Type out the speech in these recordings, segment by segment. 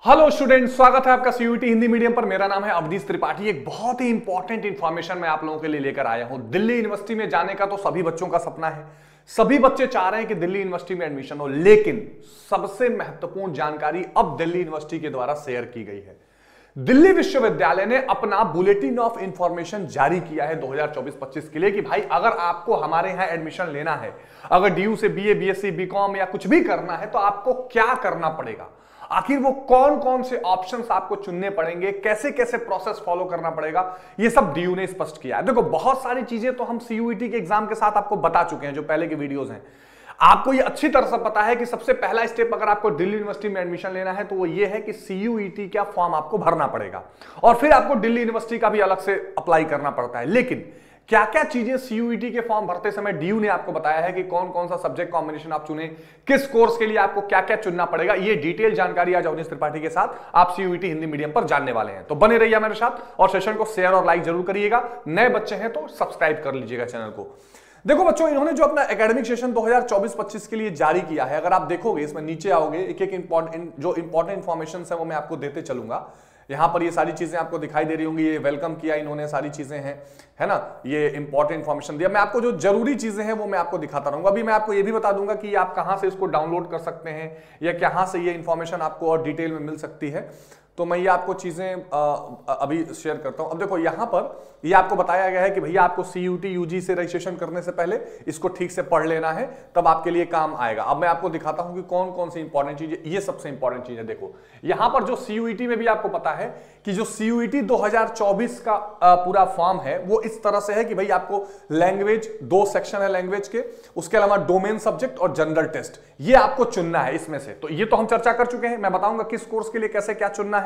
Hello student, स्वागत है आपका सीयूईटी हिंदी मीडियम पर। मेरा नाम है अवधीश त्रिपाठी। एक बहुत ही इंपॉर्टेंट इंफॉर्मेशन मैं आप लोगों के लिए लेकर आया हूं। दिल्ली यूनिवर्सिटी में जाने का तो सभी बच्चों का सपना है, सभी बच्चे चाह रहे हैं कि दिल्ली यूनिवर्सिटी में एडमिशन हो, लेकिन सबसे महत्वपूर्ण जानकारी अब दिल्ली यूनिवर्सिटी के द्वारा शेयर की गई है। दिल्ली विश्वविद्यालय ने अपना बुलेटिन ऑफ इंफॉर्मेशन जारी किया है 2024-25 के लिए कि भाई अगर आपको हमारे यहां एडमिशन लेना है, अगर डीयू से बीए, बीएससी, बीकॉम या कुछ भी करना है तो आपको क्या करना पड़ेगा, आखिर वो कौन कौन से ऑप्शंस आपको चुनने पड़ेंगे, कैसे कैसे प्रोसेस फॉलो करना पड़ेगा, ये सब डीयू ने स्पष्ट किया है। देखो, बहुत सारी चीजें तो हम सीयूईटी के एग्जाम के साथ आपको बता चुके हैं, जो पहले के वीडियोस हैं। आपको ये अच्छी तरह से पता है कि सबसे पहला स्टेप अगर आपको दिल्ली यूनिवर्सिटी में एडमिशन लेना है तो वो ये है कि सीयूईटी का फॉर्म आपको भरना पड़ेगा और फिर आपको दिल्ली यूनिवर्सिटी का भी अलग से अप्लाई करना पड़ता है। लेकिन क्या क्या चीजें सीयूईटी के फॉर्म भरते समय डीयू ने आपको बताया है कि कौन कौन सा सब्जेक्ट कॉम्बिनेशन आप चुने, किस कोर्स के लिए आपको क्या क्या चुनना पड़ेगा, ये डिटेल जानकारी आज अवधीश त्रिपाठी के साथ आप सीयूईटी हिंदी मीडियम पर जानने वाले हैं। तो बने रहिए मेरे साथ और सेशन को शेयर और लाइक जरूर करिएगा। नए बच्चे हैं तो सब्सक्राइब कर लीजिएगा चैनल को। देखो बच्चों, इन्होंने जो अपना एकेडमिक सेशन 2024-25 के लिए जारी किया है, अगर आप देखोगे इसमें नीचे आओगे, एक एक जो इंपॉर्टेंट इंफॉर्मेशन है वो मैं आपको देते चलूंगा। यहां पर ये सारी चीजें आपको दिखाई दे रही होंगी, ये वेलकम किया इन्होंने, सारी चीजें हैं, है ना, ये इंपॉर्टेंट इंफॉर्मेशन दिया। मैं आपको जो जरूरी चीजें हैं वो मैं आपको दिखाता रहूंगा। अभी मैं आपको ये भी बता दूंगा कि आप कहां से इसको डाउनलोड कर सकते हैं या कहां से ये इंफॉर्मेशन आपको और डिटेल में मिल सकती है। तो मैं ये आपको चीजें अभी शेयर करता हूं। अब देखो, यहां पर ये आपको बताया गया है कि भैया आपको सीयूटी यूजी से रजिस्ट्रेशन करने से पहले इसको ठीक से पढ़ लेना है, तब आपके लिए काम आएगा। अब मैं आपको दिखाता हूं कि कौन कौन सी इंपॉर्टेंट चीजें, ये सबसे इंपॉर्टेंट चीजें देखो। यहां पर जो सीयूईटी में भी आपको पता है कि जो सीयूईटी 2024 का पूरा फॉर्म है वो इस तरह से है कि भाई आपको लैंग्वेज, 2 सेक्शन है लैंग्वेज के, उसके अलावा डोमेन सब्जेक्ट और जनरल टेस्ट, ये आपको चुनना है इसमें से। तो ये तो हम चर्चा कर चुके हैं, मैं बताऊंगा किस कोर्स के लिए कैसे क्या चुनना है।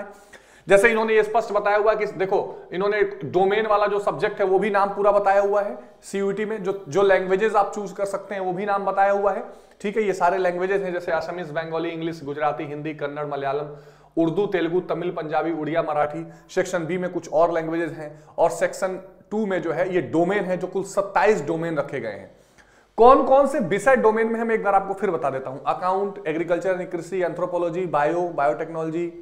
जैसे इन्होंने ये स्पष्ट बताया हुआ कि देखो, इन्होंने डोमेन वाला जो सब्जेक्ट है वो भी नाम पूरा बताया हुआ है सीयूईटी में। जो लैंग्वेजेस आप चूज कर सकते हैं वो भी नाम बताया हुआ है। ठीक है, ये सारे लैंग्वेजेस हैं, जैसे Assamese, Bengali, English, Gujarati, Hindi, Kannada, Malayalam, Urdu, Telugu, Tamil, Punjabi, Oriya, Marathi. Section B में कुछ और लैंग्वेजेस हैं और सेक्शन 2 में जो है ये डोमेन है, जो कुल 27 डोमेन रखे गए हैं। कौन कौन से विषय डोमेन में, हम एक बार आपको फिर बता देता हूं। अकाउंट, एग्रीकल्चर एंड कृषि, एंथ्रोपोलॉजी, बायोटेक्नोलॉजी,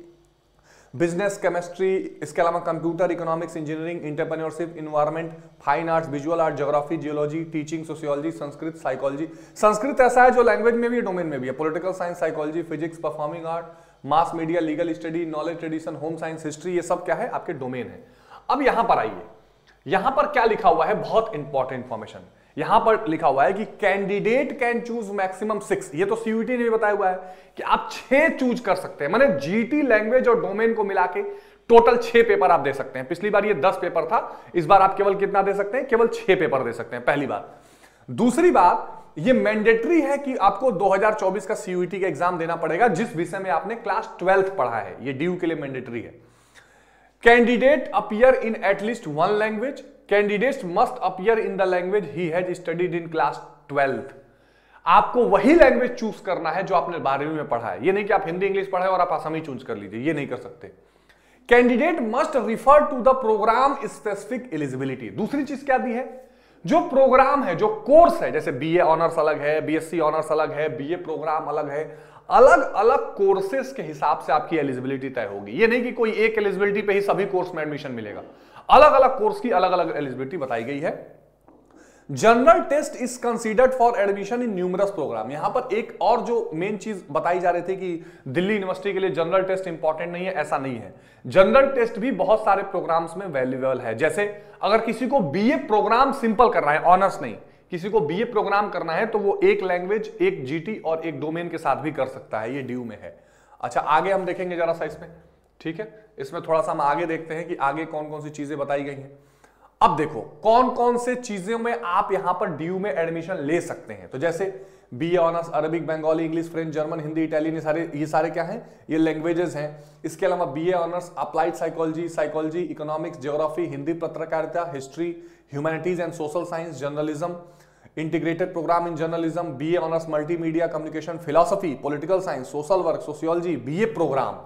बिजनेस, केमिस्ट्री, इसके अलावा computer, economics, engineering, entrepreneurship, environment, fine arts, visual art, geography, geology, teaching, sociology, Sanskrit, psychology. Sanskrit ऐसा है जो लैंग्वेज में भी है, डोमेन में भी है। Political science, psychology, physics, performing art, mass media, legal study, knowledge, tradition, home science, history, ये सब क्या है, आपके डोमेन है। अब यहां पर आइए, यहां पर क्या लिखा हुआ है, बहुत इंपॉर्टेंट इंफॉर्मेशन। यहां पर लिखा हुआ है कि कैंडिडेट कैन चूज मैक्सिमम 6। ये तो सीयूईटी ने भी बताया हुआ है कि आप 6 चूज कर सकते हैं, माने जीटी, लैंग्वेज और डोमेन को मिला के टोटल 6 पेपर आप दे सकते हैं। पिछली बार ये 10 पेपर था, इस बार आप केवल कितना दे सकते हैं, केवल 6 पेपर दे सकते हैं, पहली बात। दूसरी बात, ये मैंडेटरी है कि आपको 2024 का सीयूईटी का एग्जाम देना पड़ेगा जिस विषय में आपने क्लास 12th पढ़ा है, ये डीयू के लिए मैंडेटरी है। Candidate appear in at least 1 language, candidates must appear in the language he has studied in class 12th। आपको वही लैंग्वेज चूज करना है जो आपने 12वीं में पढ़ा है। ये नहीं कि आप हिंदी इंग्लिश पढ़े और आप असमी चूज कर लीजिए, ये नहीं कर सकते। Candidate must refer to the programme specific eligibility. दूसरी चीज क्या दी है, जो प्रोग्राम है, जो कोर्स है, जैसे बीए ऑनर्स अलग है, बीएससी ऑनर्स अलग है, बीए प्रोग्राम अलग है, अलग अलग कोर्सेज के हिसाब से आपकी एलिजिबिलिटी तय होगी। ये नहीं कि कोई एक एलिजिबिलिटी पे ही सभी कोर्स में एडमिशन मिलेगा, अलग अलग कोर्स की अलग अलग एलिजिबिलिटी बताई गई है। General test is considered for admission in numerous programme. यहां पर एक और जो मेन चीज बताई जा रही थी कि दिल्ली यूनिवर्सिटी के लिए जनरल टेस्ट इंपॉर्टेंट नहीं है, ऐसा नहीं है। जनरल टेस्ट भी बहुत सारे प्रोग्राम्स में वैल्यूएबल है। जैसे अगर किसी को बीए प्रोग्राम सिंपल करना है, ऑनर्स नहीं, किसी को बीए प्रोग्राम करना है तो वो एक लैंग्वेज, एक जीटी और एक डोमेन के साथ भी कर सकता है, ये डीयू में है। अच्छा, आगे हम देखेंगे जरा सा इसमें, ठीक है, इसमें थोड़ा सा हम आगे देखते हैं कि आगे कौन कौन सी चीजें बताई गई हैं। अब देखो कौन कौन से चीजों में आप यहां पर डीयू में एडमिशन ले सकते हैं। तो जैसे BA honours, Arabic, Bengali, English, French, German, Hindi, Italian, ये सारे क्या हैं, ये लैंग्वेजेस हैं। इसके अलावा BA honours applied psychology, economics, geography, Hindi पत्रकारिता, history, humanities and social science, journalism, integrated programme in journalism, BA honours multimedia communication, philosophy, political science, social work, sociology, BA programme.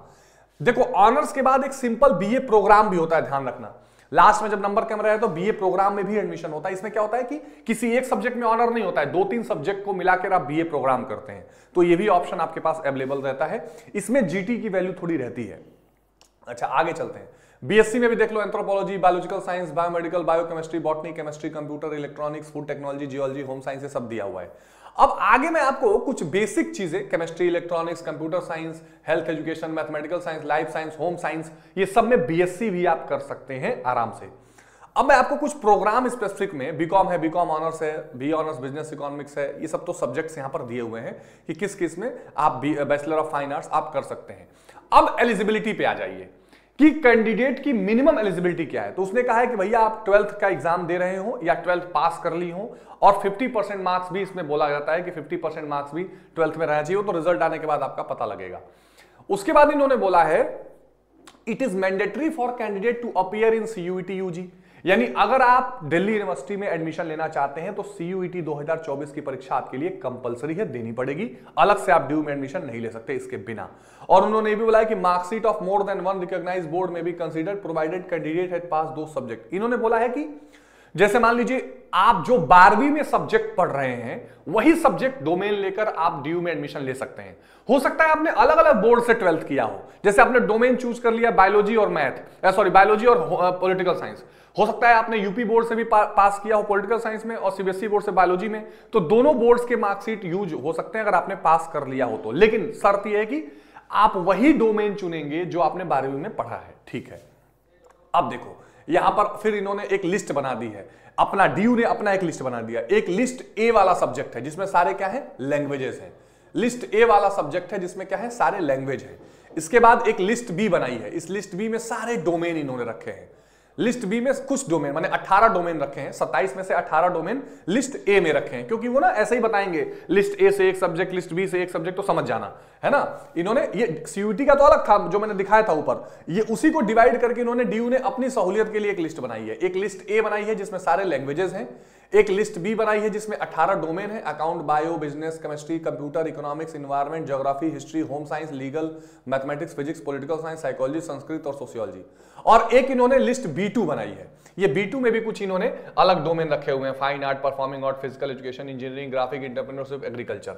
देखो, ऑनर्स के बाद एक सिंपल बीए प्रोग्राम भी होता है, ध्यान रखना। लास्ट में जब नंबर कम रहे तो बीए प्रोग्राम में भी एडमिशन होता है। इसमें क्या होता है कि किसी एक सब्जेक्ट में ऑनर नहीं होता है, 2-3 सब्जेक्ट को मिलाकर आप बीए प्रोग्राम करते हैं, तो ये भी ऑप्शन आपके पास अवेलेबल रहता है। इसमें जीटी की वैल्यू थोड़ी रहती है। अच्छा आगे चलते हैं। बीएससी में भी देख लो anthropology, biological science, biomedical, biochemistry, botany, chemistry, computer, electronics, food technology, geology, home science, ये सब दिया हुआ है। अब आगे मैं आपको कुछ बेसिक चीजें, chemistry, electronics, computer science, health education, mathematical science, life science, home science, ये सब में बीएससी भी आप कर सकते हैं आराम से। अब मैं आपको कुछ प्रोग्राम स्पेसिफिक में, बीकॉम है, बीकॉम ऑनर्स है, बी ऑनर्स बिजनेस इकोनॉमिक्स है, ये सब तो सब्जेक्ट्स यहां पर दिए हुए हैं कि किस किस में आप बैचलर ऑफ फाइन आर्ट्स आप कर सकते हैं। अब एलिजिबिलिटी पे आ जाइए कि कैंडिडेट की मिनिमम एलिजिबिलिटी क्या है। तो उसने कहा है कि भैया आप 12th का एग्जाम दे रहे हो या 12th पास कर ली हो, और 50% मार्क्स भी इसमें बोला जाता है कि 50% मार्क्स भी 12th में रहना चाहिए, तो रिजल्ट आने के बाद आपका पता लगेगा। उसके बाद इन्होंने बोला है it is mandatory for candidate to appear in CUET UG, यानी अगर आप दिल्ली यूनिवर्सिटी में एडमिशन लेना चाहते हैं तो सीयूईटी 2024 की परीक्षा आपके लिए कंपलसरी है, देनी पड़ेगी, अलग से आप ड्यू में एडमिशन नहीं ले सकते इसके बिना। और उन्होंने भी बोला है कि marksheet of more than one recognised board में भी considered provided candidate had pass दो सब्जेक्ट। इन्होंने बोला है कि जैसे मान लीजिए आप जो 12वीं में सब्जेक्ट पढ़ रहे हैं वही सब्जेक्ट डोमेन लेकर आप ड्यू में एडमिशन ले सकते हैं। हो सकता है आपने अलग अलग बोर्ड से 12th किया हो, जैसे आपने डोमेन चूज कर लिया बायोलॉजी और बायोलॉजी और पॉलिटिकल साइंस, हो सकता है आपने यूपी बोर्ड से भी पास किया हो पॉलिटिकल साइंस में और सीबीएसई बोर्ड से बायोलॉजी में, तो दोनों बोर्ड्स के मार्कशीट यूज हो सकते हैं अगर आपने पास कर लिया हो तो। लेकिन शर्त यह है कि आप वही डोमेन चुनेंगे जो आपने 12वीं में पढ़ा है, ठीक है। अब देखो यहां पर फिर इन्होंने एक लिस्ट बना दी है, अपना डीयू ने अपना एक लिस्ट बना दिया। एक लिस्ट ए वाला सब्जेक्ट है जिसमें सारे क्या है, लैंग्वेजेस हैं। लिस्ट ए वाला सब्जेक्ट है जिसमें क्या है, सारे लैंग्वेज है। इसके बाद एक लिस्ट बी बनाई है, इस लिस्ट बी में सारे डोमेन इन्होंने रखे हैं। लिस्ट बी में कुछ डोमेन माने 18 डोमेन रखे हैं, 27 में से 18 डोमेन लिस्ट ए में रखे हैं, क्योंकि वो ना ऐसे ही बताएंगे लिस्ट ए से एक सब्जेक्ट, लिस्ट बी से एक सब्जेक्ट, तो समझ जाना है ना। इन्होंने ये सीयूटी का तो अलग था जो मैंने दिखाया था ऊपर, ये उसी को डिवाइड करके इन्होंने डीयू ने अपनी सहूलियत के लिए एक लिस्ट बनाई है। एक लिस्ट ए बनाई है जिसमें सारे लैंग्वेजेस हैं, एक लिस्ट बी बनाई है जिसमें 18 डोमेन है, account, bio, business, chemistry, computer, economics, environment, geography, history, home science, legal, mathematics, physics, political science, psychology, Sanskrit और सोशियोलॉजी। और एक इन्होंने लिस्ट B2 बनाई है, ये B2 में भी कुछ इन्होंने अलग डोमेन रखे हुए हैं, fine art, performing art, physical education, engineering, graphic, entrepreneurship, agriculture.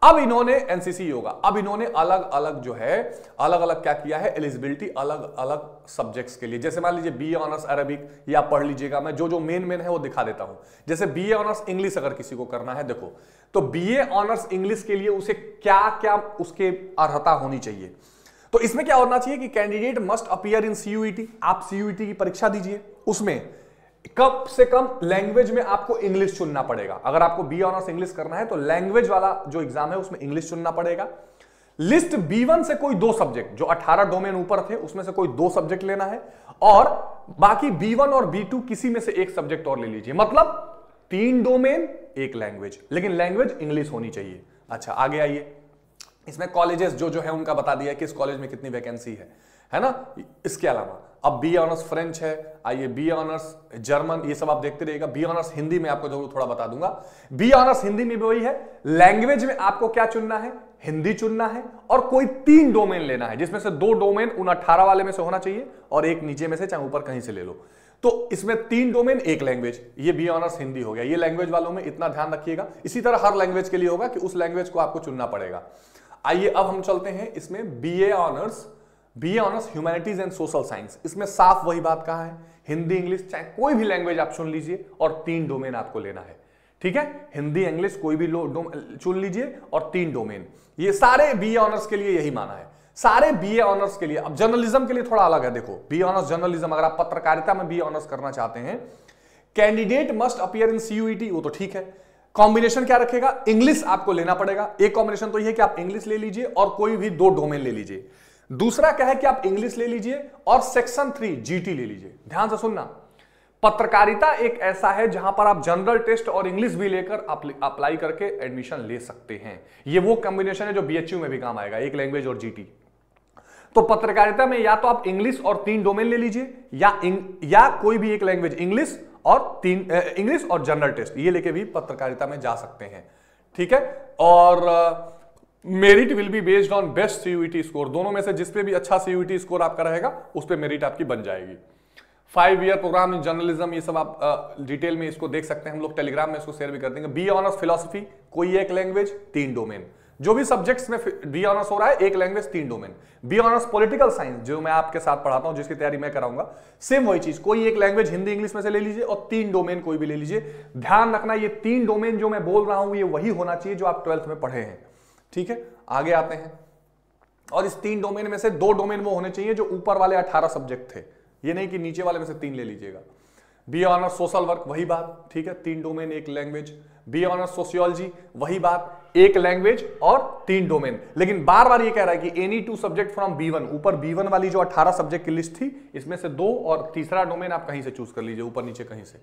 अब इन्होंने एनसीसी योगा, अब इन्होंने अलग अलग जो है अलग अलग क्या किया है, एलिजिबिलिटी अलग अलग सब्जेक्ट्स के लिए। जैसे मान लीजिए बीए ऑनर्स अरबिक, ये आप पढ़ लीजिएगा, मैं जो जो मेन है वो दिखा देता हूं। जैसे बीए ऑनर्स इंग्लिश अगर किसी को करना है, देखो तो बीए ऑनर्स इंग्लिश के लिए उसे क्या क्या उसके अर्हता होनी चाहिए। तो इसमें क्या होना चाहिए कि candidate must appear in CUET, आप सीयूईटी की परीक्षा दीजिए, उसमें कम से कम लैंग्वेज में आपको इंग्लिश चुनना पड़ेगा। अगर आपको बी ऑनर्स इंग्लिश करना है तो लैंग्वेज वाला जो एग्जाम है उसमें इंग्लिश चुनना पड़ेगा। लिस्ट B1 से कोई 2 सब्जेक्ट, जो 18 डोमेन ऊपर थे उसमें से कोई 2 सब्जेक्ट लेना है, और बाकी B1 और B2 किसी में से एक सब्जेक्ट और ले लीजिए, मतलब 3 डोमेन 1 लैंग्वेज, लेकिन लैंग्वेज इंग्लिश होनी चाहिए। अच्छा आगे आइए, इसमें कॉलेजेस जो है उनका बता दिया किस कॉलेज में कितनी वैकेंसी है ना। इसके अलावा अब बी ऑनर्स फ्रेंच है, आइए बी ऑनर्स जर्मन, ये सब आप देखते रहिएगा। बी ऑनर्स हिंदी में आपको जरूर थोड़ा बता दूंगा। बी ऑनर्स हिंदी में भी वही है, लैंग्वेज में आपको क्या चुनना है, हिंदी चुनना है, और कोई 3 डोमेन लेना है जिसमें से 2 डोमेन उन 18 वाले में से होना चाहिए और एक नीचे में से, चाहे ऊपर कहीं से ले लो। तो इसमें 3 डोमेन 1 लैंग्वेज, ये बी ऑनर्स हिंदी हो गया। ये लैंग्वेज वालों में इतना ध्यान रखिएगा। इसी तरह हर लैंग्वेज के लिए होगा कि उस लैंग्वेज को आपको चुनना पड़ेगा। आइए अब हम चलते हैं इसमें BA honours humanities and social science. इसमें साफ वही बात कहा है, हिंदी इंग्लिश चाहे कोई भी लैंग्वेज आप चुन लीजिए और 3 डोमेन आपको लेना है, ठीक है। हिंदी इंग्लिश कोई भी चुन लीजिए और 3 डोमेन, ये सारे बीए ऑनर्स के लिए यही माना है, सारे बीए ऑनर्स के लिए। अब जर्नलिज्म के लिए थोड़ा अलग है, देखो बीए ऑनर्स जर्नलिज्म, अगर आप पत्रकारिता में बीए ऑनर्स करना चाहते हैं, candidate must appear in CUET, वो तो ठीक है। कॉम्बिनेशन क्या रखेगा, इंग्लिश आपको लेना पड़ेगा। एक कॉम्बिनेशन तो यह है कि आप इंग्लिश ले लीजिए और कोई भी 2 डोमेन ले लीजिए। दूसरा क्या है कि आप इंग्लिश ले लीजिए और सेक्शन 3 जीटी ले लीजिए। ध्यान से सुनना, पत्रकारिता एक ऐसा है जहां पर आप जनरल टेस्ट और इंग्लिश भी लेकर अप्लाई करके एडमिशन ले सकते हैं। ये वो कॉम्बिनेशन है जो बीएचयू में भी काम आएगा, एक लैंग्वेज और जीटी। तो पत्रकारिता में या तो आप इंग्लिश और 3 डोमेन ले लीजिए, या कोई भी एक लैंग्वेज, इंग्लिश और जनरल टेस्ट, ये लेके भी पत्रकारिता में जा सकते हैं, ठीक है। और merit will be based on best CUET score, दोनों में से जिस पे भी अच्छा सीयूईटी स्कोर आपका रहेगा उस पे मेरिट आपकी बन जाएगी। 5 ईयर प्रोग्राम इन जर्नलिज्म, ये सब आप डिटेल में इसको देख सकते हैं, हम लोग टेलीग्राम में इसको शेयर भी कर देंगे। बी ऑनर्स फिलोसफी, कोई एक लैंग्वेज 3 डोमेन, जो भी सब्जेक्ट्स में बी ऑनर्स हो रहा है एक language 3 domain. B honours political science जो मैं आपके साथ पढ़ाता हूं, जिसकी तैयारी मैं कराऊंगा, सेम वही चीज, कोई एक लैंग्वेज हिंदी इंग्लिश में से ले लीजिए और 3 डोमेन कोई भी ले लीजिए। ध्यान रखना ये 3 डोमेन जो मैं बोल रहा हूं ये वही होना चाहिए जो आप 12th में पढ़े हैं। ठीक है, आगे आते हैं। और इस 3 डोमेन में से 2 डोमेन वो होने चाहिए जो ऊपर वाले 18 सब्जेक्ट थे, ये नहीं कि नीचे वाले में से 3 ले लीजिएगा। बी ऑनर्स सोशल वर्क, वही बात, ठीक है, 3 domain 1 language. B honours sociology, वही बात, 1 लैंग्वेज और 3 डोमेन। लेकिन बार बार ये कह रहा है कि एनी 2 सब्जेक्ट फ्रॉम B1, ऊपर B1 वाली जो 18 सब्जेक्ट की लिस्ट थी इसमें से 2 और तीसरा डोमेन आप कहीं से चूज कर लीजिए, ऊपर नीचे कहीं से।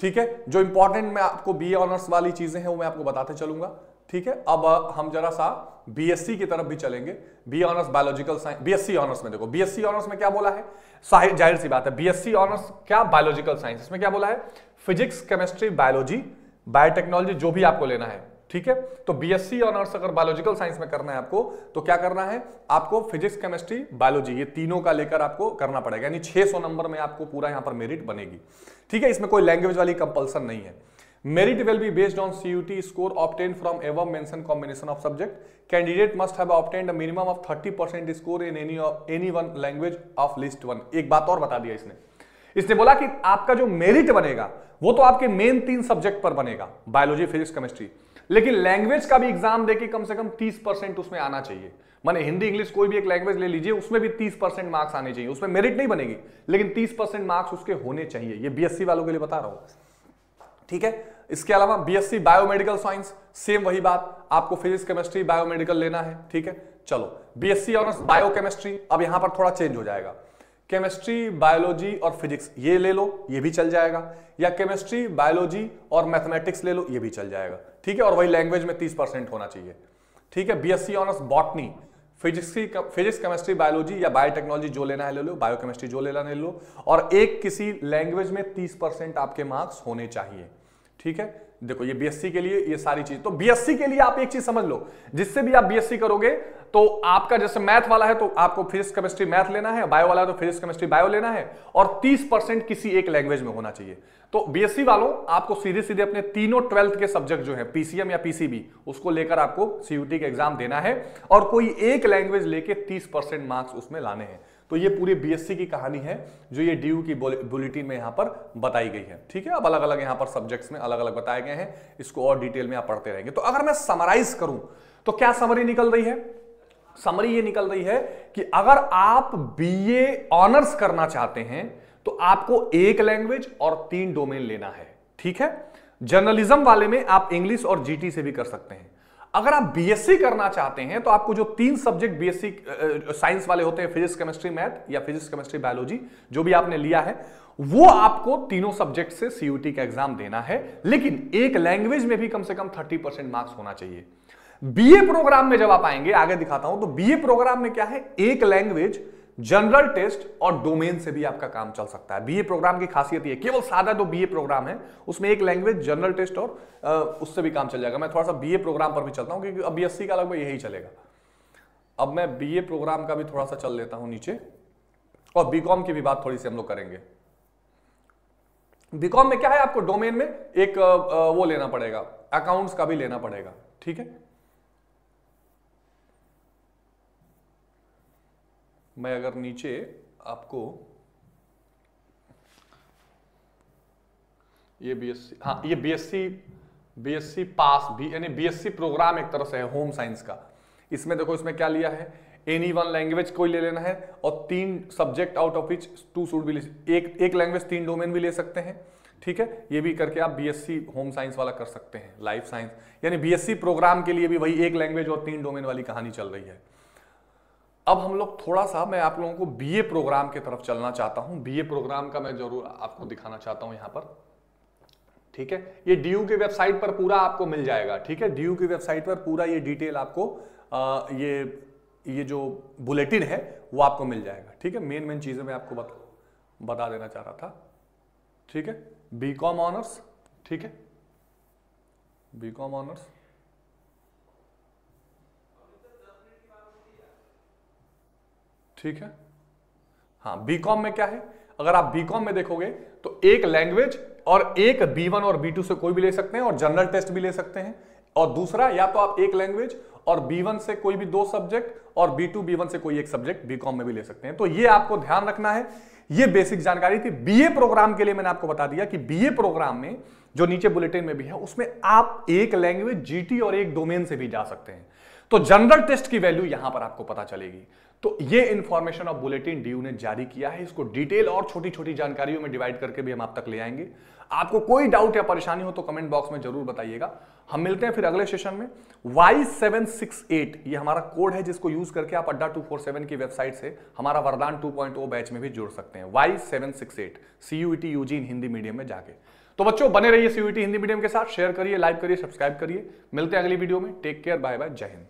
ठीक है, जो इंपॉर्टेंट मैं आपको बी ऑनर्स वाली चीजें हैं वो मैं आपको बताते चलूंगा। ठीक है, अब हम जरा सा बीएससी की तरफ भी चलेंगे। B honours biological science, BSc honours में देखो, बीएससी ऑनर्स में क्या बोला है, जाहिर सी बात है, बीएससी ऑनर्स क्या बायोलॉजिकल साइंस, इसमें क्या बोला है, फिजिक्स केमिस्ट्री बायोलॉजी बायोटेक्नोलॉजी जो भी आपको लेना है। ठीक है, तो बीएससी ऑनर्स अगर बायोलॉजिकल साइंस में करना है आपको, तो क्या करना है, आपको फिजिक्स केमिस्ट्री बायोलॉजी ये तीनों का लेकर आपको करना पड़ेगा, यानी 600 नंबर में आपको पूरा यहां पर मेरिट बनेगी। ठीक है, इसमें कोई लैंग्वेज वाली कंपल्सन नहीं है। Merit will be based on CUT score obtained from above mentioned combination of subject. Candidate must have obtained a minimum of 30% score in any one language of list 1. एक बात और बता दिया इसने बोला कि आपका जो मेरिट बनेगा वो तो आपके मेन 3 सब्जेक्ट पर बनेगा, बायोलॉजी फिजिक्स केमिस्ट्री, लेकिन लैंग्वेज का भी एग्जाम देके कम से कम 30% उसमें आना चाहिए। माने हिंदी इंग्लिश कोई भी एक लैंग्वेज ले लीजिए, उसमें भी 30% मार्क्स आने चाहिए, उसमें मेरिट नहीं बनेगी लेकिन 30% मार्क्स उसके होने चाहिए। ये बीएससी वालों के लिए बता रहा हूं। ठीक है, इसके अलावा बीएससी बायोमेडिकल साइंस, सेम वही बात, आपको फिजिक्स केमिस्ट्री बायोमेडिकल लेना है। ठीक है, चलो बीएससी ऑनर्स बायोकेमिस्ट्री, अब यहां पर थोड़ा चेंज हो जाएगा, केमिस्ट्री बायोलॉजी और फिजिक्स ये ले लो, ये भी चल जाएगा, या केमिस्ट्री बायोलॉजी और मैथमेटिक्स ले लो, ये भी चल जाएगा। ठीक है, और वही लैंग्वेज में 30% होना चाहिए। ठीक है, BSc honours botany, physics chemistry biology या बायोटेक्नोलॉजी जो लेना है ले लो, बायोकेमिस्ट्री जो लेना है ले लो, और एक किसी लैंग्वेज में 30% आपके मार्क्स होने चाहिए। ठीक है, देखो ये बीएससी के लिए ये सारी चीज, तो बीएससी के लिए आप एक चीज समझ लो, जिससे भी आप बीएससी करोगे तो आपका जैसे मैथ वाला है तो आपको फिजिक्स केमिस्ट्री मैथ लेना है, बायो वाला है तो फिजिक्स केमिस्ट्री बायो लेना है, और 30% किसी एक लैंग्वेज में होना चाहिए। तो बीएससी वालों आपको सीधे सीधे अपने तीनों 12th के सब्जेक्ट जो है पीसीएम या पीसीबी उसको लेकर आपको सीयूटी का एग्जाम देना है और कोई एक लैंग्वेज लेके 30% मार्क्स उसमें लाने हैं। तो ये पूरी बीएससी की कहानी है जो ये डीयू की बुलेटिन में यहां पर बताई गई है। ठीक है, अब अलग अलग यहां पर सब्जेक्ट्स में अलग अलग बताए गए हैं, इसको और डिटेल में आप पढ़ते रहेंगे। तो अगर मैं समराइज करूं तो क्या समरी निकल रही है, समरी ये निकल रही है कि अगर आप बीए ऑनर्स करना चाहते हैं तो आपको एक लैंग्वेज और 3 डोमेन लेना है। ठीक है, जर्नलिज्म वाले में आप इंग्लिश और जीटी से भी कर सकते हैं। अगर आप बीएससी करना चाहते हैं तो आपको जो 3 सब्जेक्ट बीएससी साइंस वाले होते हैं, फिजिक्स केमिस्ट्री मैथ या फिजिक्स केमिस्ट्री बायोलॉजी जो भी आपने लिया है, वो आपको तीनों सब्जेक्ट से सीयूटी का एग्जाम देना है, लेकिन एक लैंग्वेज में भी कम से कम 30% मार्क्स होना चाहिए। बीए प्रोग्राम में जब आप आएंगे, आगे दिखाता हूं, तो बीए प्रोग्राम में क्या है, एक लैंग्वेज, जनरल टेस्ट और डोमेन से भी आपका काम चल सकता है। बीए प्रोग्राम की खासियत ये, केवल सादा जो बीए प्रोग्राम है उसमें एक लैंग्वेज, जनरल टेस्ट और उससे भी काम चल जाएगा। मैं थोड़ा सा बीए प्रोग्राम पर भी चलता हूं क्योंकि अब बीएससी का लगभग यही चलेगा। अब मैं बीए प्रोग्राम का भी थोड़ा सा चल लेता हूं नीचे, और बीकॉम की भी बात थोड़ी सी हम लोग करेंगे। बीकॉम में क्या है, आपको डोमेन में एक वो लेना पड़ेगा, अकाउंट्स का भी लेना पड़ेगा। ठीक है, मैं अगर नीचे आपको ये बीएससी, हाँ ये बीएससी पास भी, यानी बीएससी प्रोग्राम एक तरह से है होम साइंस का। इसमें देखो, इसमें क्या लिया है, एनी वन लैंग्वेज कोई ले लेना है और 3 subject out of which 2 should be, एक लैंग्वेज 3 डोमेन भी ले सकते हैं। ठीक है, ये भी करके आप बीएससी होम साइंस वाला कर सकते हैं, लाइफ साइंस, यानी बीएससी प्रोग्राम के लिए भी वही एक लैंग्वेज और 3 डोमेन वाली कहानी चल रही है। अब हम लोग थोड़ा सा, मैं आप लोगों को बीए प्रोग्राम की तरफ चलना चाहता हूं। बीए प्रोग्राम का मैं जरूर आपको दिखाना चाहता हूं यहां पर। ठीक है, ये डीयू की वेबसाइट पर पूरा आपको मिल जाएगा। ठीक है, डीयू की वेबसाइट पर पूरा ये डिटेल आपको ये जो बुलेटिन है वो आपको मिल जाएगा। ठीक है, मेन चीजें मैं आपको बता देना चाह रहा था। ठीक है, बीकॉम ऑनर्स, ठीक है, बीकॉम ऑनर्स, ठीक है, हाँ बीकॉम में क्या है, अगर आप बीकॉम में देखोगे तो एक लैंग्वेज और एक B1 और B2 से कोई भी ले सकते हैं और जनरल टेस्ट भी ले सकते हैं, और दूसरा या तो आप एक लैंग्वेज और B1 से कोई भी 2 सब्जेक्ट और B2 B1 से कोई एक सब्जेक्ट बीकॉम में भी ले सकते हैं। तो ये आपको ध्यान रखना है, ये बेसिक जानकारी थी। बीए प्रोग्राम के लिए मैंने आपको बता दिया कि बीए प्रोग्राम में जो नीचे बुलेटिन में भी है उसमें आप एक लैंग्वेज जीटी और एक डोमेन से भी जा सकते हैं। तो जनरल टेस्ट की वैल्यू यहां पर आपको पता चलेगी। तो ये इंफॉर्मेशन ऑफ बुलेटिन डीयू ने जारी किया है, इसको डिटेल और छोटी छोटी जानकारियों में डिवाइड करके भी हम आप तक ले आएंगे। आपको कोई डाउट या परेशानी हो तो कमेंट बॉक्स में जरूर बताइएगा। हम मिलते हैं फिर अगले सेशन में। Y768 ये हमारा कोड है जिसको यूज करके आप अड्डा 247 की वेबसाइट से हमारा वरदान 2.0 बैच में भी जुड़ सकते हैं। Y768 CUET UG in Hindi medium में जाके। तो बच्चों बने रहिए CUET हिंदी मीडियम के साथ, शेयर करिए, लाइक करिए, सब्सक्राइब करिए। मिलते हैं अगली वीडियो में। टेक केयर, बाय बाय, जय हिंद।